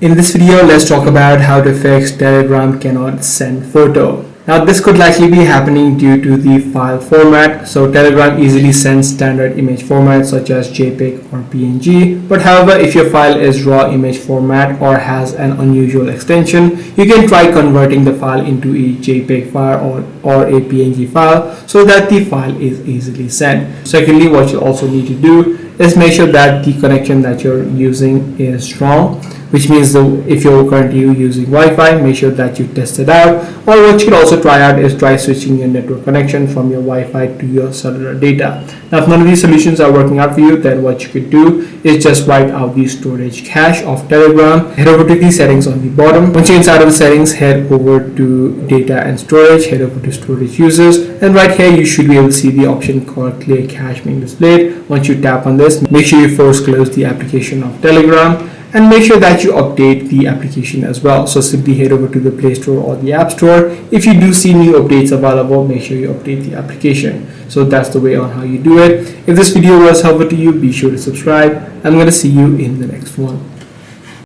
In this video, let's talk about how to fix Telegram cannot send photo. Now this could likely be happening due to the file format. So Telegram easily sends standard image formats such as JPEG or PNG. But however, if your file is raw image format or has an unusual extension, you can try converting the file into a JPEG file or a PNG file so that the file is easily sent. Secondly, what you also need to do is make sure that the connection that you're using is strong, which means if you're currently using Wi-Fi, make sure that you test it out. Or what you can also try out is try switching your network connection from your Wi-Fi to your cellular data. Now if none of these solutions are working out for you, then what you could do is just wipe out the storage cache of Telegram. Head over to the settings on the bottom. Once you're inside of the settings, head over to data and storage, head over to storage users, and right here you should be able to see the option called clear cache being displayed. Once you tap on this, make sure you force close the application of Telegram, and make sure that you update the application as well. So simply head over to the Play Store or the App Store. If you do see new updates available, make sure you update the application. So that's the way on how you do it. If this video was helpful to you, be sure to subscribe. I'm going to see you in the next one.